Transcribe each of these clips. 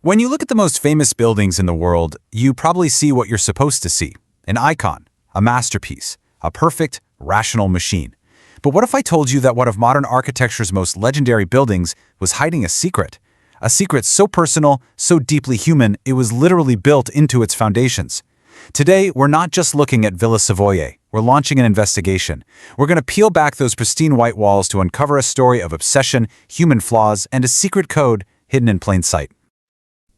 When you look at the most famous buildings in the world, you probably see what you're supposed to see. An icon, a masterpiece, a perfect, rational machine. But what if I told you that one of modern architecture's most legendary buildings was hiding a secret? A secret so personal, so deeply human, it was literally built into its foundations. Today, we're not just looking at Villa Savoye. We're launching an investigation. We're going to peel back those pristine white walls to uncover a story of obsession, human flaws, and a secret code hidden in plain sight.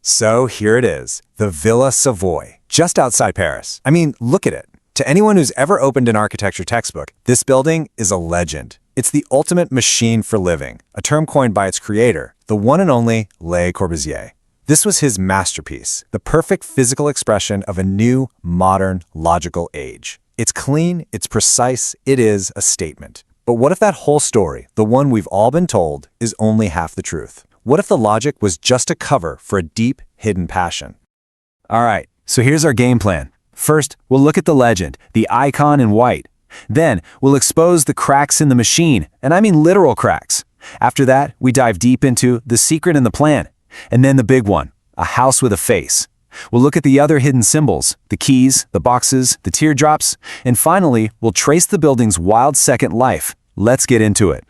So here it is, the Villa Savoye, just outside Paris. I mean, look at it. To anyone who's ever opened an architecture textbook, this building is a legend. It's the ultimate machine for living, a term coined by its creator, the one and only Le Corbusier. This was his masterpiece, the perfect physical expression of a new, modern, logical age. It's clean, it's precise, it is a statement. But what if that whole story, the one we've all been told, is only half the truth? What if the logic was just a cover for a deep, hidden passion? All right, so here's our game plan. First, we'll look at the legend, the icon in white. Then, we'll expose the cracks in the machine, and I mean literal cracks. After that, we dive deep into the secret in the plan. And then the big one, a house with a face. We'll look at the other hidden symbols, the keys, the boxes, the teardrops, and finally, we'll trace the building's wild second life. Let's get into it.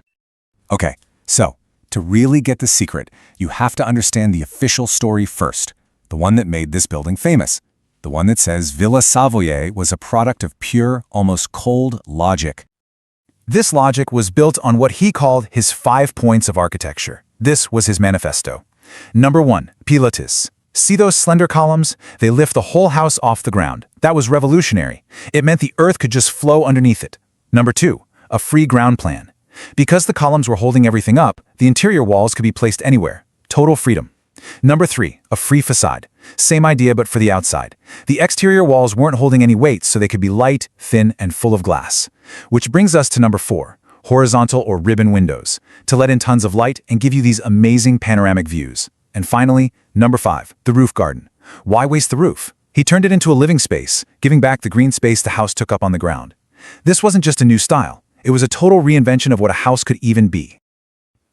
Okay, so to really get the secret, you have to understand the official story first, the one that made this building famous, the one that says Villa Savoye was a product of pure, almost cold logic. This logic was built on what he called his 5 points of architecture. This was his manifesto. Number 1, pilates. See those slender columns? They lift the whole house off the ground. That was revolutionary. It meant the earth could just flow underneath it. Number 2, a free ground plan. Because the columns were holding everything up, the interior walls could be placed anywhere. Total freedom. Number 3, a free facade. Same idea but for the outside. The exterior walls weren't holding any weight, so they could be light, thin, and full of glass. Which brings us to number 4, horizontal or ribbon windows, to let in tons of light and give you these amazing panoramic views. And finally, number 5, the roof garden. Why waste the roof? He turned it into a living space, giving back the green space the house took up on the ground. This wasn't just a new style. It was a total reinvention of what a house could even be.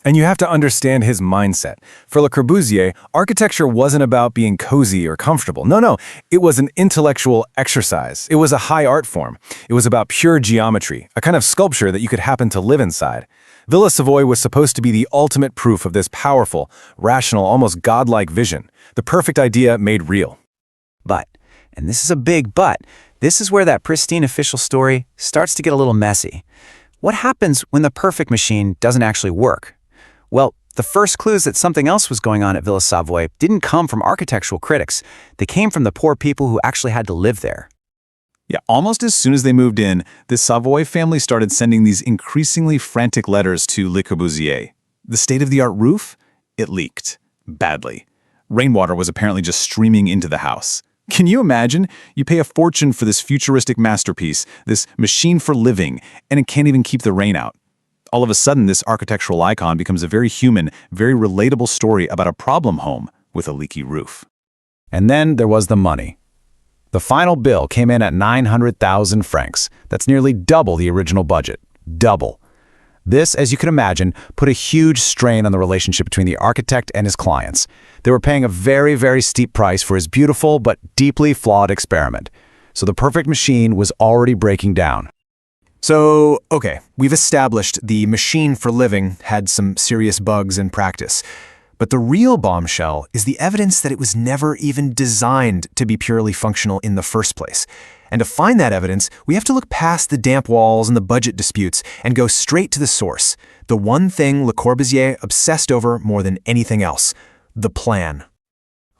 And you have to understand his mindset. For Le Corbusier, architecture wasn't about being cozy or comfortable. No, it was an intellectual exercise. It was a high art form. It was about pure geometry, a kind of sculpture that you could happen to live inside. Villa Savoye was supposed to be the ultimate proof of this powerful, rational, almost godlike vision, the perfect idea made real. But, and this is a big but, this is where that pristine official story starts to get a little messy. What happens when the perfect machine doesn't actually work? Well, the first clues that something else was going on at Villa Savoye didn't come from architectural critics. They came from the poor people who actually had to live there. Yeah, almost as soon as they moved in, the Savoye family started sending these increasingly frantic letters to Le Corbusier. The state-of-the-art roof? It leaked. Badly. Rainwater was apparently just streaming into the house. Can you imagine? You pay a fortune for this futuristic masterpiece, this machine for living, and it can't even keep the rain out. All of a sudden, this architectural icon becomes a very human, very relatable story about a problem home with a leaky roof. And then there was the money. The final bill came in at 900,000 francs. That's nearly double the original budget. Double. This, as you can imagine, put a huge strain on the relationship between the architect and his clients. They were paying a very, very steep price for his beautiful but deeply flawed experiment. So the perfect machine was already breaking down. So, okay, we've established the machine for living had some serious bugs in practice. But the real bombshell is the evidence that it was never even designed to be purely functional in the first place. And to find that evidence, we have to look past the damp walls and the budget disputes and go straight to the source, the one thing Le Corbusier obsessed over more than anything else, the plan.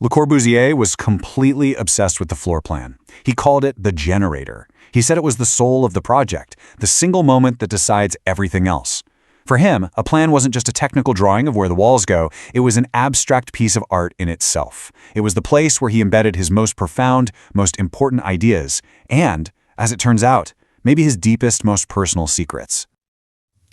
Le Corbusier was completely obsessed with the floor plan. He called it the generator. He said it was the soul of the project, the single moment that decides everything else. For him, a plan wasn't just a technical drawing of where the walls go, it was an abstract piece of art in itself. It was the place where he embedded his most profound, most important ideas, and, as it turns out, maybe his deepest, most personal secrets.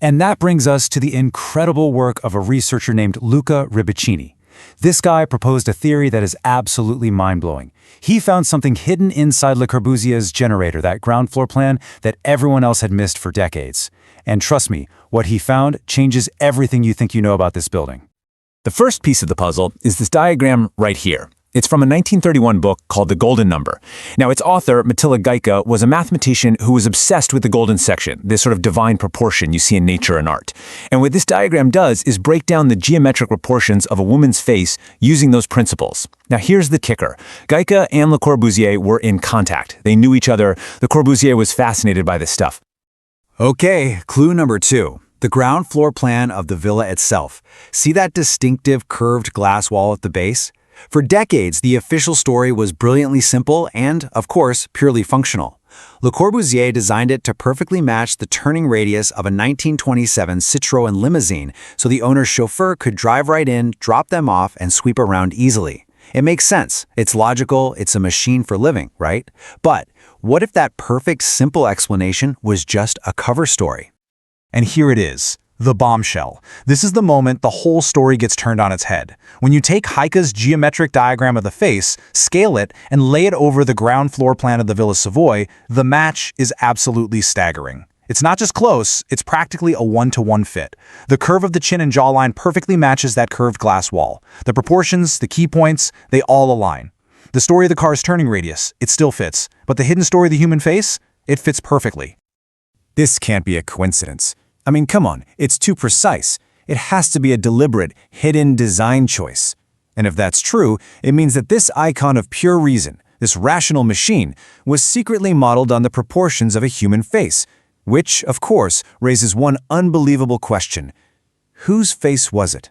And that brings us to the incredible work of a researcher named Luca Ribiccini. This guy proposed a theory that is absolutely mind-blowing. He found something hidden inside Le Corbusier's generator, that ground floor plan, that everyone else had missed for decades. And trust me, what he found changes everything you think you know about this building. The first piece of the puzzle is this diagram right here. It's from a 1931 book called The Golden Number. Now, its author, Matilda Geica, was a mathematician who was obsessed with the golden section, this sort of divine proportion you see in nature and art. And what this diagram does is break down the geometric proportions of a woman's face using those principles. Now, here's the kicker. Geica and Le Corbusier were in contact. They knew each other. Le Corbusier was fascinated by this stuff. Okay, clue number 2. The ground floor plan of the villa itself. See that distinctive curved glass wall at the base? For decades, the official story was brilliantly simple and, of course, purely functional. Le Corbusier designed it to perfectly match the turning radius of a 1927 Citroën limousine so the owner's chauffeur could drive right in, drop them off, and sweep around easily. It makes sense. It's logical. It's a machine for living, right? But what if that perfect, simple explanation was just a cover story? And here it is, the bombshell. This is the moment the whole story gets turned on its head. When you take Geica's geometric diagram of the face, scale it, and lay it over the ground floor plan of the Villa Savoye, the match is absolutely staggering. It's not just close, it's practically a one-to-one fit. The curve of the chin and jawline perfectly matches that curved glass wall. The proportions, the key points, they all align. The story of the car's turning radius, it still fits. But the hidden story of the human face, it fits perfectly. This can't be a coincidence. I mean, come on, it's too precise. It has to be a deliberate, hidden design choice. And if that's true, it means that this icon of pure reason, this rational machine, was secretly modeled on the proportions of a human face, which, of course, raises one unbelievable question. Whose face was it?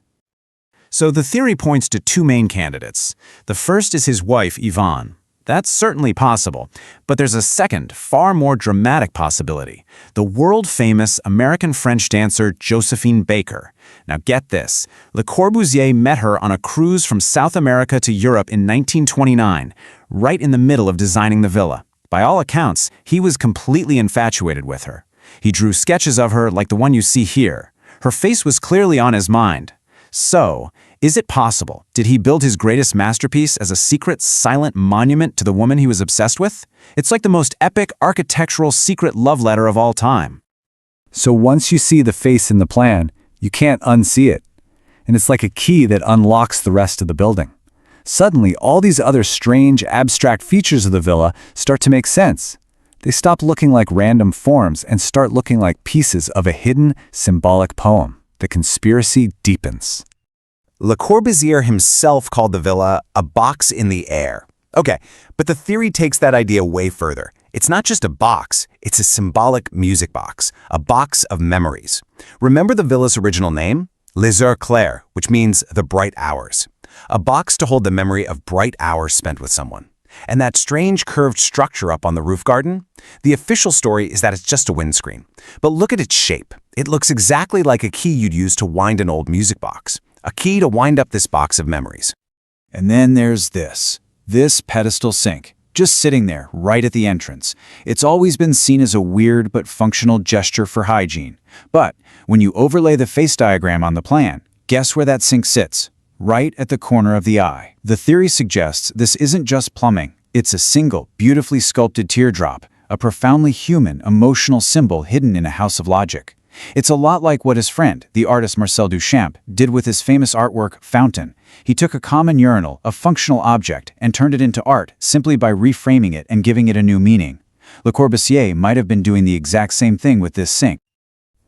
So the theory points to two main candidates. The first is his wife, Yvonne. That's certainly possible, but there's a second, far more dramatic possibility. The world-famous American-French dancer Josephine Baker. Now get this, Le Corbusier met her on a cruise from South America to Europe in 1929, right in the middle of designing the villa. By all accounts, he was completely infatuated with her. He drew sketches of her like the one you see here. Her face was clearly on his mind. So, is it possible? Did he build his greatest masterpiece as a secret, silent monument to the woman he was obsessed with? It's like the most epic architectural secret love letter of all time. So once you see the face in the plan, you can't unsee it. And it's like a key that unlocks the rest of the building. Suddenly, all these other strange, abstract features of the villa start to make sense. They stop looking like random forms and start looking like pieces of a hidden, symbolic poem. The conspiracy deepens. Le Corbusier himself called the villa a box in the air. Okay, but the theory takes that idea way further. It's not just a box, it's a symbolic music box, a box of memories. Remember the villa's original name? Les Heures Claires, which means the bright hours. A box to hold the memory of bright hours spent with someone. And that strange curved structure up on the roof garden? The official story is that it's just a windscreen. But look at its shape. It looks exactly like a key you'd use to wind an old music box. A key to wind up this box of memories. And then there's this pedestal sink, just sitting there, right at the entrance. It's always been seen as a weird but functional gesture for hygiene. But when you overlay the face diagram on the plan, guess where that sink sits? Right at the corner of the eye. The theory suggests this isn't just plumbing. It's a single, beautifully sculpted teardrop, a profoundly human, emotional symbol hidden in a house of logic. It's a lot like what his friend, the artist Marcel Duchamp, did with his famous artwork, Fountain. He took a common urinal, a functional object, and turned it into art simply by reframing it and giving it a new meaning. Le Corbusier might have been doing the exact same thing with this sink.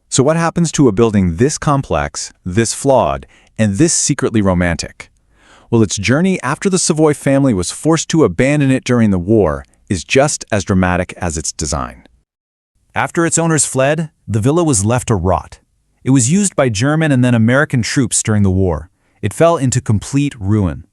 So what happens to a building this complex, this flawed, and this secretly romantic? Well, its journey after the Savoye family was forced to abandon it during the war is just as dramatic as its design. After its owners fled, the villa was left to rot. It was used by German and then American troops during the war. It fell into complete ruin.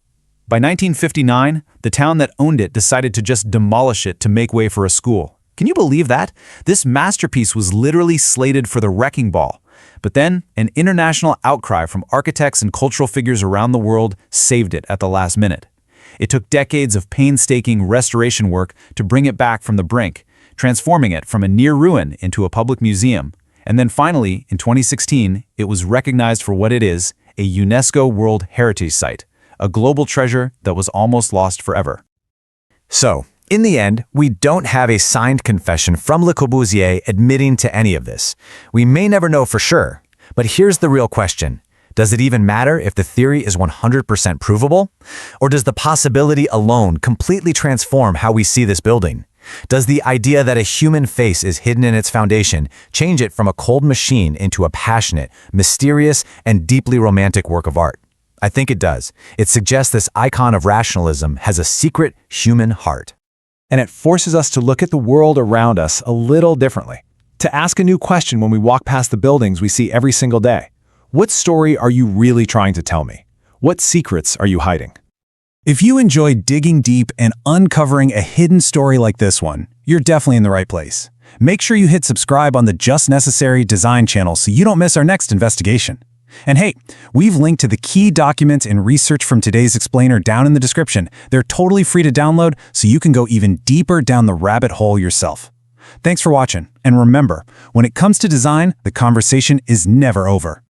By 1959, the town that owned it decided to just demolish it to make way for a school. Can you believe that? This masterpiece was literally slated for the wrecking ball. But then, an international outcry from architects and cultural figures around the world saved it at the last minute. It took decades of painstaking restoration work to bring it back from the brink, transforming it from a near ruin into a public museum. And then finally, in 2016, it was recognized for what it is, a UNESCO World Heritage Site, a global treasure that was almost lost forever. So, in the end, we don't have a signed confession from Le Corbusier admitting to any of this. We may never know for sure, but here's the real question. Does it even matter if the theory is 100% provable? Or does the possibility alone completely transform how we see this building? Does the idea that a human face is hidden in its foundation change it from a cold machine into a passionate, mysterious, and deeply romantic work of art? I think it does. It suggests this icon of rationalism has a secret human heart. And it forces us to look at the world around us a little differently. To ask a new question when we walk past the buildings we see every single day. What story are you really trying to tell me? What secrets are you hiding? If you enjoy digging deep and uncovering a hidden story like this one, you're definitely in the right place. Make sure you hit subscribe on the Just Necessary Design channel so you don't miss our next investigation. And hey, we've linked to the key documents and research from today's explainer down in the description. They're totally free to download so you can go even deeper down the rabbit hole yourself. Thanks for watching, and remember, when it comes to design, the conversation is never over.